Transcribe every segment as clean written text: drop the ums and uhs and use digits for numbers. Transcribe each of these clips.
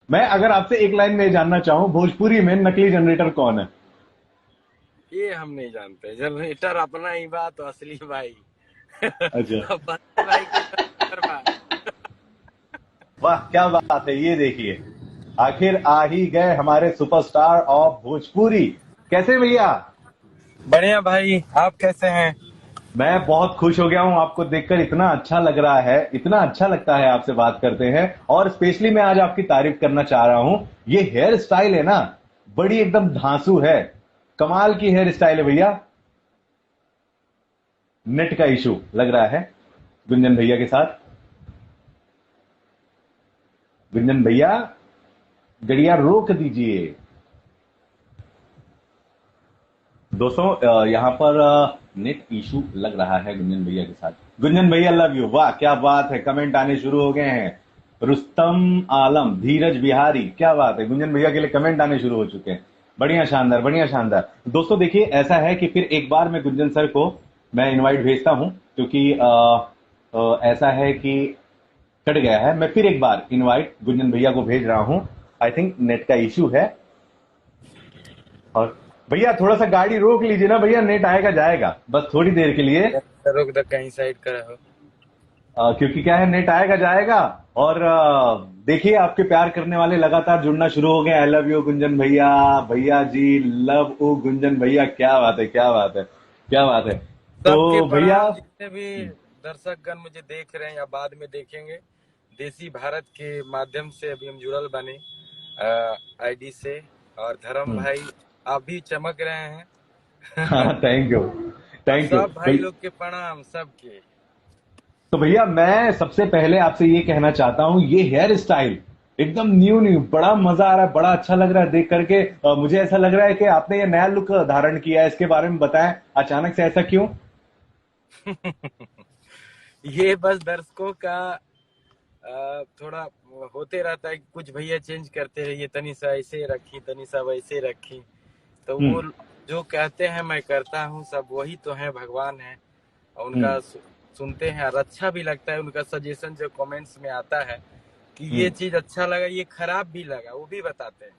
मैं अगर आपसे एक लाइन में जानना चाहूँ, भोजपुरी में नकली जनरेटर कौन है? ये हम नहीं जानते। जनरेटर अपना ही बात तो असली भाई। अच्छा। अब बंटी भाई के जनरेटर बा। वाह क्या बात है, ये देखिए, आखिर आ ही गए हमारे सुपरस्टार ऑफ भोजपुरी। कैसे भैया? बढ़िया भाई, आप कैसे हैं? मैं बहुत खुश हो गया हूं, आपको देखकर इतना अच्छा लग रहा है, इतना अच्छा लगता है आपसे बात करते हैं। और स्पेशली मैं आज आपकी तारीफ करना चाह रहा हूं। ये हेयर स्टाइल है ना, बड़ी एकदम धांसू है, कमाल की हेयर स्टाइल है भैया। नेट का इशू लग रहा है गुंजन भैया के साथ। गुंजन भैया, गड़िया रोक दीजिए। दोस्तों यहाँ पर नेट इशू लग रहा है गुंजन भैया के साथ। गुंजन भैया लव यू, वाह क्या बात है, कमेंट आने शुरू हो गए हैं। रुस्तम आलम, धीरज बिहारी, क्या बात है, गुंजन भैया के लिए कमेंट आने शुरू हो चुके हैं। बढ़िया शानदार, बढ़िया शानदार। दोस्तों देखिए, ऐसा है कि फिर एक बार मैं गुंजन सर को मैं इनवाइट भेजता हूं, क्योंकि ऐसा है कि कट गया है। मैं फिर एक बार इनवाइट गुंजन भैया को भेज रहा हूं। आई थिंक नेट का इशू है। और भैया थोड़ा सा गाड़ी रोक लीजिए ना भैया, नेट आएगा जाएगा बस थोड़ी देर के लिए। रुक दो, कहीं साइड करा हो। क्योंकि क्या है, नेट आएगा जाएगा। और देखिए, आपके प्यार करने वाले लगातार जुड़ना शुरू हो गए। आई लव यू गुंजन भैया, भैया जी लव यू गुंजन भैया, क्या बात है, क्या बात है, क्या बात है। सबके तो भैया, प्रणाम, जितने भी दर्शकगण मुझे देख रहे हैं या बाद में देखेंगे। देसी भारत के माध्यम से अभी हम जुड़ल बने आईडी से। और धर्म भाई, आप भी चमक रहे हैं। हाँ थैंक यू, और थैंक यू सब भाई भाई। लोग के प्रणाम सबके। तो भैया मैं सबसे पहले आपसे ये कहना चाहता हूँ, ये हेयर स्टाइल एकदम न्यू न्यू, बड़ा मजा आ रहा है, बड़ा अच्छा लग रहा है देख करके। मुझे ऐसा लग रहा है कि आपने ये नया लुक धारण किया है, इसके बारे में बताएं, अचानक से ऐसा क्यों? ये बस दर्शकों का थोड़ा होते रहता है कि कुछ भैया चेंज करते रहिए, तनी सा ऐसे रखी, तनी सा वैसे रखी। तो वो हम्म। जो कहते हैं मैं करता हूँ, सब वही तो है, भगवान है। और हम्म। उनका सुनते हैं और अच्छा भी लगता है। उनका सजेशन जो कमेंट्स में आता है कि ये हम्म। चीज अच्छा लगा, ये खराब भी लगा, वो भी बताते हैं।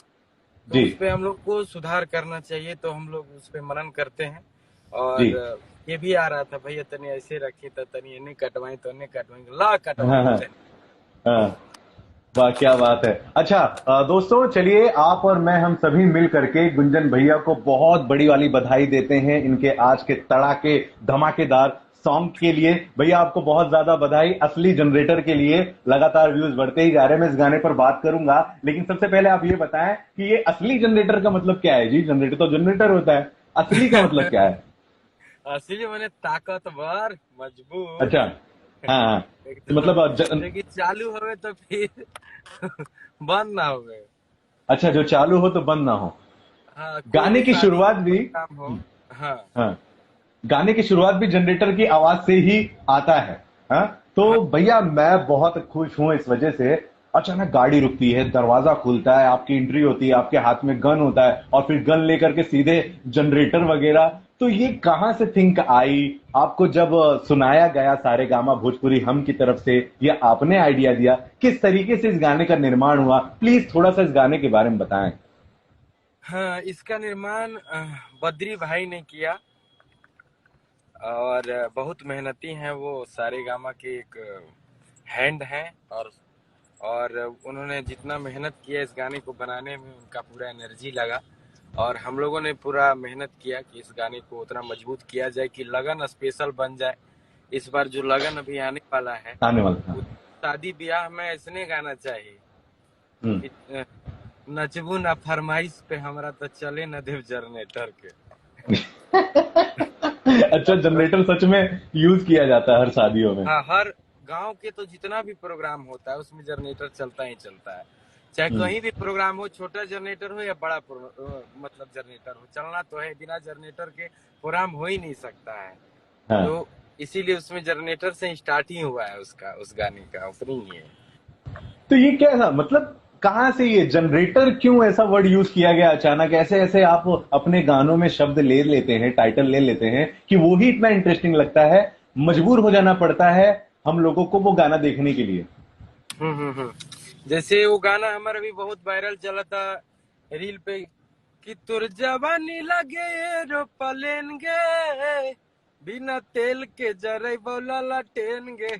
तो जी। उस पे हम लोग को सुधार करना चाहिए, तो हम लोग उस पे मनन करते हैं। जी। और ये भी आ रहा था, भैया तनी ऐसे रखी तो तनी इन्हें कटवाई तो इन्हें कटवाई, ला कटवा हाँ हाँ देते हैं। हाँ। वाह क्या बात है। अच्छा दोस्तों चलिए, आप और मैं हम सभी मिल करके गुंजन भैया को बहुत बड़ी वाली बधाई देते हैं इनके आज के तड़ाके धमाकेदार सॉन्ग के लिए। भैया आपको बहुत ज्यादा बधाई, असली जनरेटर के लिए। लगातार व्यूज बढ़ते ही जा रहे हैं, मैं इस गाने पर बात करूंगा, लेकिन सबसे पहले आप ये बताएं कि ये असली जनरेटर का मतलब क्या है? जी जनरेटर तो जनरेटर होता है, असली का मतलब क्या है? इसीलिए मैंने ताकतवर मजबूत अच्छा। हाँ हाँ। तो एकदम, मतलब लेकिन चालू हो गए तो फिर बंद ना हो गए। अच्छा, जो चालू हो तो बंद ना हो। हाँ, कोई गाने भी की शादी शुरुआत का भी, प्रोग्राम हो। हाँ हाँ, गाने की शुरुआत भी जनरेटर की आवाज से ही आता है। हाँ। तो हाँ। भैया मैं बहुत खुश हूं इस वजह से। अचानक गाड़ी रुकती है, दरवाजा खुलता है, आपकी एंट्री होती है, आपके हाथ में गन होता है, और फिर गन लेकर के सीधे जनरेटर वगैरह। तो ये कहां से थिंक आई आपको? जब सुनाया गया सारे गामा भोजपुरी हम की तरफ से, या आपने आइडिया दिया, किस तरीके से इस गाने का निर्माण हुआ? प्लीज थोड़ा सा इस गाने के बारे में बताएं। हाँ, इसका निर्माण बद्री भाई ने किया। और बहुत मेहनती हैं वो, सारे गामा के एक हैंड हैं। और उन्होंने जितना मेहनत किया इस गाने को बनाने में, उनका पूरा एनर्जी लगा। और हम लोगों ने पूरा मेहनत किया कि इस गाने को उतना मजबूत किया जाए कि लगन स्पेशल बन जाए। इस बार जो लगन अभी आने वाला है, आने वाला वो था। शादी ब्याह में ऐसने गाना चाहिए हम्म। कि नचबू ना फरमाइश पे, हमरा तो चले न देव जनरेटर के। अच्छा, जनरेटर सच में यूज किया जाता है हर शादियों में? हाँ, हर गांव के तो जितना भी प्रोग्राम होता है उसमें जनरेटर चलता ही चलता है। चाहे हम्म। कहीं भी प्रोग्राम हो, छोटा जनरेटर हो या बड़ा मतलब जनरेटर हो, चलना तो है। बिना जनरेटर के प्रोग्राम हो ही नहीं सकता है। हाँ। तो इसीलिए उसमें जनरेटर से स्टार्ट ही हुआ है, उसका उस गाने का ओपनिंग है। तो ये क्या था, मतलब कहाँ से ये जनरेटर, क्यों ऐसा वर्ड यूज किया गया अचानक? ऐसे ऐसे आप अपने गानों में शब्द ले लेते हैं, टाइटल ले लेते हैं कि वो ही इतना इंटरेस्टिंग लगता है, मजबूर हो जाना पड़ता है हम लोगों को वो गाना देखने के लिए। हम्म। जैसे वो गाना हमारा भी बहुत वायरल चला था रील पे कि तुर जवानी लगे एरोप्लेन गे बिना तेल के जरे बोला लटेन गे।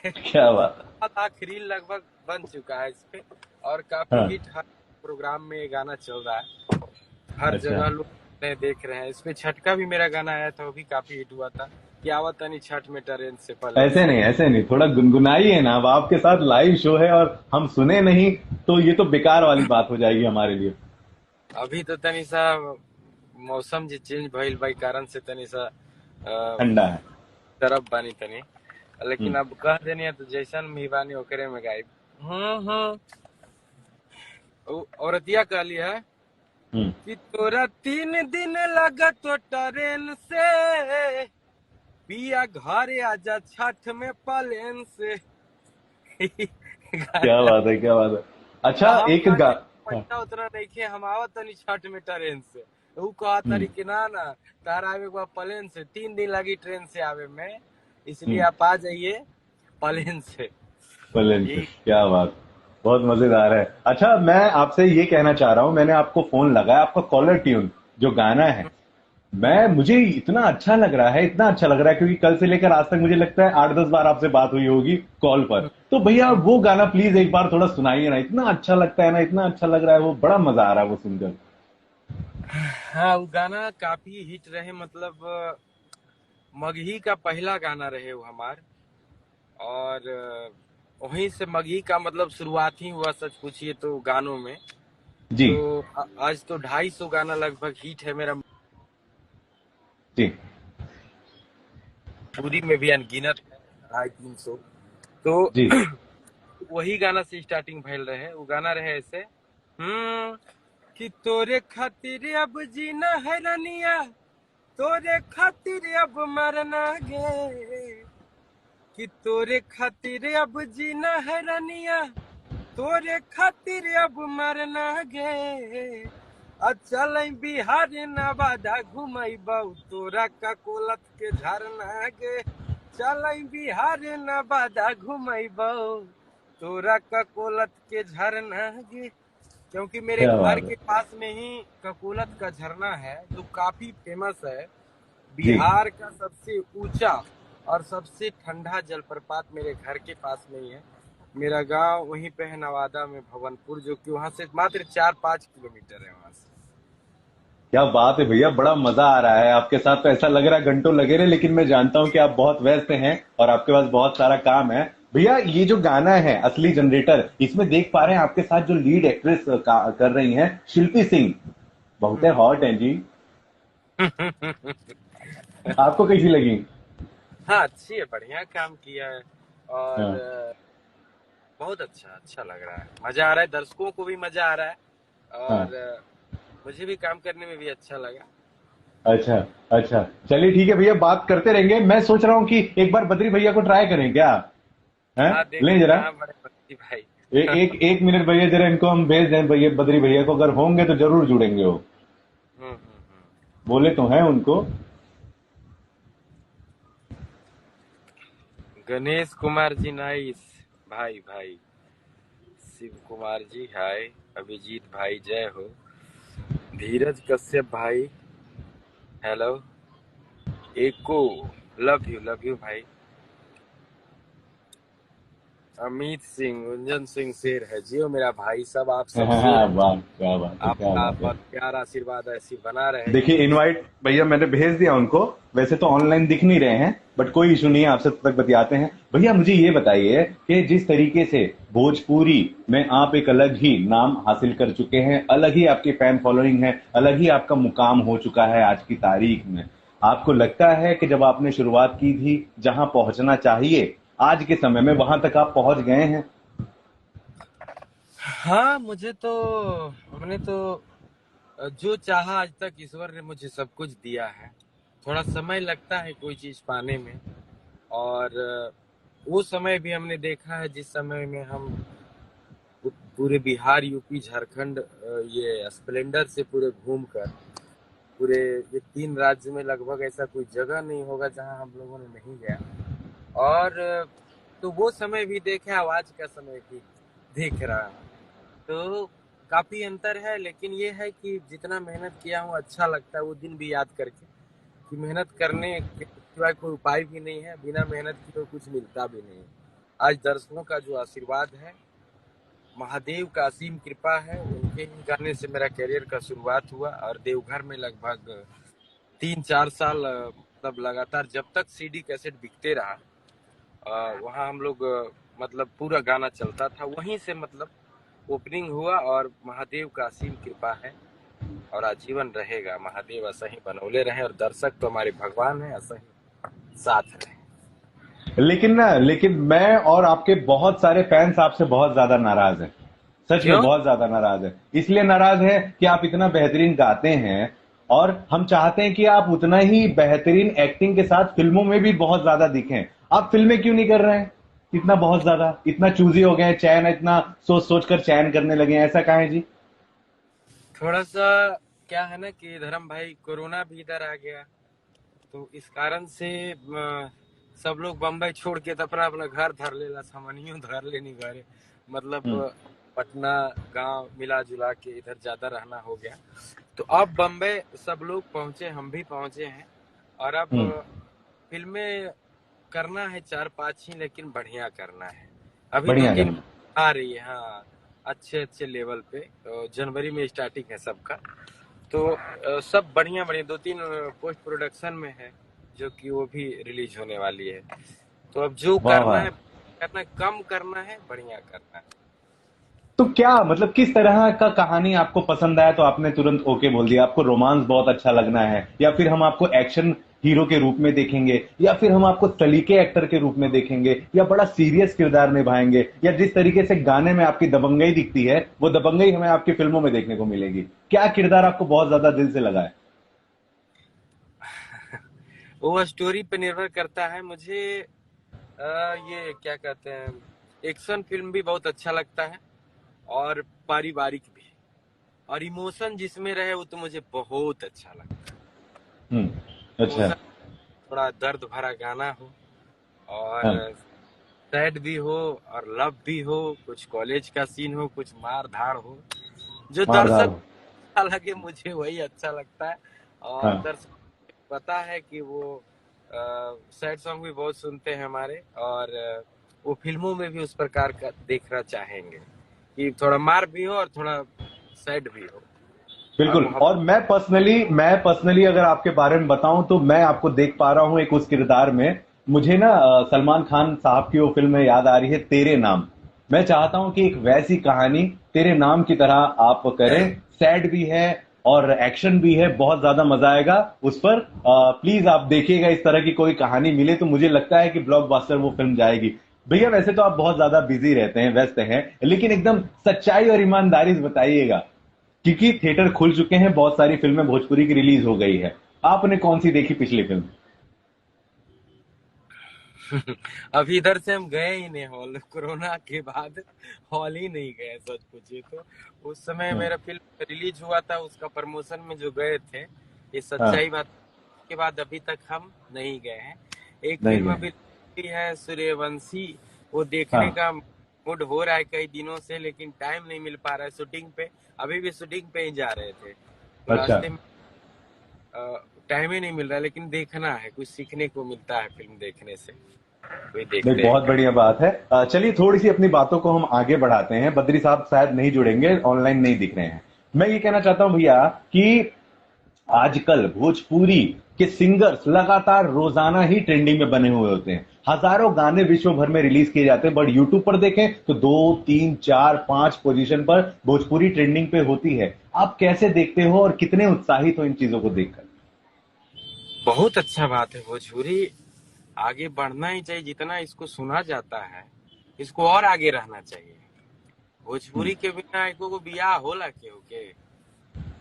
क्या बात 7 लाख रील लगभग बन चुका है इस पे और काफी है। हिट हर प्रोग्राम में ये गाना चल रहा है। हाँ, हर अच्छा। जगह लोग नए देख रहे हैं। इस पे छठ का भी मेरा गाना आया था, वो भी काफी हिट हुआ था कि आवत तनी छठ में ट्रेन से पलेन ऐसे से। नहीं, ऐसे नहीं, थोड़ा गुनगुनाइए ना। अब आपके साथ लाइव शो है और हम सुने नहीं तो ये तो बेकार वाली बात हो जाएगी हमारे लिए। अभी तो तनी सा मौसम जे चेंज भइल बा कारण से तनी सा ठंडा है। तरफ बानी तनी, लेकिन हम्म। अब कह देनी है तो जैसन भी बानी ओकरे में गायब। हम्म। औरतिया कहली है हम्म। कि तोरा 3 दिन लगा तो ट्रेन से पिया घरे आजा छठ में प्लेन से। क्या बात है, क्या बात है। अच्छा, हम एक कहते हाँ। पैसा उतना नहीं खे, हम आवत तनी छठ में ट्रेन से। ऊ कहा हम्म। तरी कि ना ना तार आवे को प्लेन से, 3 दिन लगी ट्रेन से आवे में, इसलिए हम्म। आप आ जाइए प्लेन से। बल्लेन से, यही। क्या बात। बहुत मजेदार है। अच्छा, मैं आपसे ये कहना चाह रहा हूँ, मैंने आपको फोन लगाया, आपका कॉलर ट्यून जो गाना है, मैं हम्म। मुझे इतना अच्छा लग रहा है, इतना अच्छा लग रहा है, क्योंकि कल से लेकर आज तक मुझे लगता है 8-10 बार आपसे बात हुई होगी कॉल पर। हम्म। तो भैया हम्म। वो गाना प्लीज एक बार थोड़ा सुनाइए ना, इतना अच्छा लगता है ना, इतना अच्छा लग रहा है वो, बड़ा मजा आ रहा है वो सुनकर। हाँ वो गाना काफी हिट रहे, मतलब मगही का पहला गाना रहे वो हमार। और वहीं से मगही का मतलब शुरुआत ही हुआ सच पूछिए तो गानों में। जी। तो आज तो 250 गाना लगभग हिट है मेरा, जी। पूरी में भी अनगिनत है 250-300। तो जी। वही गाना से स्टार्टिंग भइल रहे। वो गाना रहे ऐसे कि तोरे खातिर अब जीना है रनिया, तोरे खातिर अब मरना गे, कि तोरे खातिर अब जीना है रनिया, तोरे खातिर अब मरना गे। चल बिहार नवादा घुमैबौ तोरा का कोलत के झरना गे। चल बिहार नवादा घुमैबौ तोरा का कोलत के झरना गे। क्योंकि मेरे क्या घर बात है। के पास में ही ककोलत का झरना है जो काफी फेमस है। जी। बिहार का सबसे ऊंचा और सबसे ठंडा जलप्रपात मेरे घर के पास में ही है। मेरा गांव वहीं पे है नवादा में भवनपुर, जो कि वहां से मात्र 4-5 किलोमीटर है वहां से। क्या बात है भैया, बड़ा मजा आ रहा है आपके साथ। तो ऐसा लग रहा है घंटों लगे रहे, लेकिन मैं जानता हूं कि आप बहुत व्यस्त हैं और आपके पास बहुत सारा काम है। भैया ये जो गाना है असली जनरेटर, इसमें देख पा रहे हैं आपके साथ जो लीड एक्ट्रेस कर रही हैं, शिल्पी सिंह, बहुत हॉट हैं जी। आपको कैसी लगी? हाँ अच्छी है, बढ़िया काम किया है। और हाँ। बहुत अच्छा अच्छा लग रहा है, मजा आ रहा है, दर्शकों को भी मजा आ रहा है। हाँ। और मुझे भी काम करने में भी अच्छा लगा। अच्छा। अच्छा, चलिए ठीक है भैया, बात करते रहेंगे। मैं सोच रहा हूँ कि एक बार बद्री भैया को ट्राई करें क्या? हैं? हाँ देखो लें जरा। कहाँ बड़े बच्ची भाई। एक मिनट भैया, जरा इनको हम भेज दें भैया, बद्री भैया को, अगर होंगे तो जरूर जुड़ेंगे वो। हम्म। बोले तो हैं उनको। गणेश कुमार जी नाइस, भाई भाई। शिव कुमार जी हाय, अभिजीत भाई जय हो, धीरज कश्यप भाई हेलो, एको लव यू भाई, अमित सिंह, गुंजन सिंह शेर है जियो मेरा भाई, सब आप सब शेर हाँ, है। वाह क्या बात है, क्या आपका बात है। बहुत प्यार आशीर्वाद ऐसी बना रहे देखिए, यूट्यूब पे। इनवाइट भैया मैंने भेज दिया उनको। वैसे तो ऑनलाइन दिख नहीं रहे हैं, बट कोई इशू नहीं है, आपसे तब तक बतियाते हैं। भैया मुझे ये बताइए कि जिस तरीके से भोजपुरी में आप एक अलग ही नाम हासिल कर चुके हैं, अलग ही आपकी फैन फॉलोइंग है, अलग ही आपका मुकाम हो चुका है आज की तारीख में, आपको लगता है कि जब आपने शुरुआत की थी, जहां पहुंचना चाहिए आज के समय में वहां तक आप पहुंच गए हैं? हाँ मुझे तो, हमने तो जो चाहा आज तक ईश्वर ने मुझे सब कुछ दिया है। थोड़ा समय लगता है कोई चीज पाने में, और वो समय भी हमने देखा है जिस समय में हम पूरे बिहार यूपी झारखंड ये स्प्लेंडर से पूरे घूम कर, पूरे ये 3 राज्य में लगभग ऐसा कोई जगह नहीं होगा जहां हम लोगों ने नहीं गया। और तो वो समय भी देखा, आज का समय भी, देख रहा हूँ। तो काफी अंतर है, लेकिन ये है कि जितना मेहनत किया हूँ अच्छा लगता है वो दिन भी याद करके, कि मेहनत करने के सिवाय कोई उपाय भी नहीं है, बिना मेहनत किए कुछ मिलता भी नहीं। आज दर्शकों का जो आशीर्वाद है, महादेव का असीम कृपा है, उनके ही गाने से मेरा करियर का शुरुआत हुआ। और देवघर में लगभग 3-4 साल मतलब लगातार जब तक सीडी कैसेट बिकते रहा, वहाँ हम लोग मतलब पूरा गाना चलता था वहीं से, मतलब ओपनिंग हुआ। और महादेव का असीम कृपा है और आजीवन रहेगा। महादेव ऐसा ही बनौले रहे और दर्शक तो हमारे भगवान है, ऐसा ही साथ रहे। लेकिन मैं और आपके बहुत सारे फैंस आपसे बहुत ज्यादा नाराज हैं। सच में क्यों? बहुत ज्यादा नाराज है। इसलिए नाराज है कि आप इतना बेहतरीन गाते हैं और हम चाहते हैं कि आप उतना ही बेहतरीन एक्टिंग के साथ फिल्मों में भी बहुत ज्यादा दिखें। आप फिल्में क्यों नहीं कर रहे हैं इतना, बहुत ज्यादा इतना चूजी हो गए हैं, चयन इतना सोच सोच कर चयन करने लगे हैं, ऐसा कहा है जी? थोड़ा सा क्या है ना कि धर्म भाई, कोरोना भी इधर आ गया, तो इस कारण से सब लोग बम्बई छोड़ के तो अपना अपना घर धर लेला, सामानियों धर लेनी घरे, मतलब हम्म। पटना गांव मिला जुला के इधर ज्यादा रहना हो गया। तो अब बम्बई सब लोग पहुंचे, हम भी पहुंचे हैं। और अब हम्म। फिल्में करना है 4-5 ही, लेकिन बढ़िया करना है। अभी दो बढ़िया तीन करना। आ रही है, हाँ, अच्छे अच्छे लेवल पे। तो जनवरी में स्टार्टिंग है सबका। तो सब बढ़िया बढ़िया 2-3 पोस्ट प्रोडक्शन में है, जो कि वो भी रिलीज होने वाली है। तो अब जो वाह करना वाह। है, करना है, कम करना है, बढ़िया करना है। तो क्या मतलब किस तरह का कहानी आपको पसंद आया तो आपने तुरंत ओके बोल दिया? आपको रोमांस बहुत अच्छा लगना है, या फिर हम आपको एक्शन हीरो के रूप में देखेंगे, या फिर हम आपको सलीके एक्टर के रूप में देखेंगे, या बड़ा सीरियस किरदार निभाएंगे, या जिस तरीके से गाने में आपकी दबंगई दिखती है वो दबंगई हमें आपकी फिल्मों में देखने को मिलेगी? क्या किरदार आपको बहुत ज्यादा दिल से लगा है? वो स्टोरी पे निर्भर करता है। मुझे ये क्या कहते हैं, एक्शन फिल्म भी बहुत अच्छा लगता है, और पारिवारिक भी, और इमोशन जिसमें रहे वो तो मुझे बहुत अच्छा लगता है। अच्छा। इमोशन, थोड़ा दर्द भरा गाना हो, और हाँ। सैड भी हो, और लव भी हो, कुछ कॉलेज का सीन हो, कुछ मार धाड़ हो, जो मारधाड़ दर्शक हो। अच्छा लगे मुझे वही अच्छा लगता है। और हाँ। दर्शक पता है कि वो सैड सॉन्ग भी बहुत सुनते हैं हमारे, और वो फिल्मों में भी उस प्रकार का देखना चाहेंगे, कि थोड़ा मार भी हो और थोड़ा सैड भी हो, और बिल्कुल। मोहब्बत। और मैं पर्सनली अगर आपके बारे में बताऊं तो मैं आपको देख पा रहा हूं एक उस किरदार में। मुझे ना सलमान खान साहब की वो फिल्म याद आ रही है, तेरे नाम। मैं चाहता हूं कि एक वैसी कहानी तेरे नाम की तरह आप करें। सैड भी है और एक्शन भी है, बहुत ज्यादा मजा आएगा उस पर। प्लीज आप देखिएगा, इस तरह की कोई कहानी मिले तो मुझे लगता है कि ब्लॉकबस्टर वो फिल्म जाएगी। भैया वैसे तो आप बहुत ज्यादा बिजी रहते हैं, व्यस्त हैं, लेकिन एकदम सच्चाई और ईमानदारी से बताइएगा, क्योंकि थिएटर खुल चुके हैं, बहुत सारी फिल्में भोजपुरी की रिलीज हो गई है। आपने कौन सी देखी पिछली फिल्म? अभी इधर से हम गए ही नहीं हॉल, कोरोना के बाद हॉल ही नहीं गए सच पूछिए तो। उस समय हाँ। मेरा फिल्म रिलीज हुआ था, उसका प्रमोशन में जो गए थे, ये हाँ। सच्चाई बात। के बाद अभी तक हम नहीं गए हैं। एक नहीं फिल्म गए। अभी है सूर्यवंशी, वो देखने हाँ। का मूड हो रहा है कई दिनों से, लेकिन टाइम नहीं मिल पा रहा है शूटिंग पे। अभी भी शूटिंग पे ही जा रहे थे, तो अच्छा। रास्ते में टाइम ही नहीं मिल रहा है, लेकिन देखना है, कुछ सीखने को मिलता है फिल्म देखने से, वही नहीं, देखते हैं बहुत क्या। बढ़िया बात है। चलिए थोड़ी सी अपनी बातों को हम आगे बढ़ाते हैं। बद्री साहब शायद नहीं जुड़ेंगे, ऑनलाइन नहीं दिख रहे हैं। मैं ये कहना चाहता हूं भैया कि आजकल भोजपुरी के सिंगर्स लगातार रोजाना ही ट्रेंडिंग में बने हुए होते हैं। हजारों गाने विश्व भर में रिलीज किए जाते हैं, बट यूट्यूब पर देखें तो 2, 3, 4, 5 पोजीशन पर भोजपुरी ट्रेंडिंग पे होती है। आप कैसे देखते हो और कितने उत्साहित हो इन चीजों को देखकर? बहुत अच्छा बात है, भोजपुरी आगे बढ़ना ही चाहिए। जितना इसको सुना जाता है, इसको और आगे रहना चाहिए। हम्म। भोजपुरी के बिना एको को बियाह होला केहू के?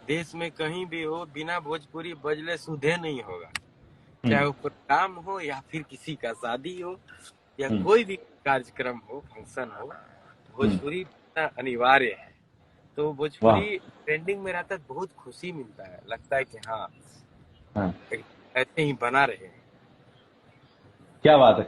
देश में कहीं भी हो, बिना भोजपुरी बजले सुधे नहीं होगा। चाहे हम्म। वो प्रोग्राम हो, या फिर किसी का शादी हो, या हम्म। कोई भी कार्यक्रम हो, फंक्शन हो, हम्म। भोजपुरी अनिवार्य है। तो वाह। भोजपुरी ट्रेंडिंग में रहता है, बहुत खुशी मिलता है, लगता है कि हाँ, हाँ। ऐसे ही बना रहे। क्या बात है।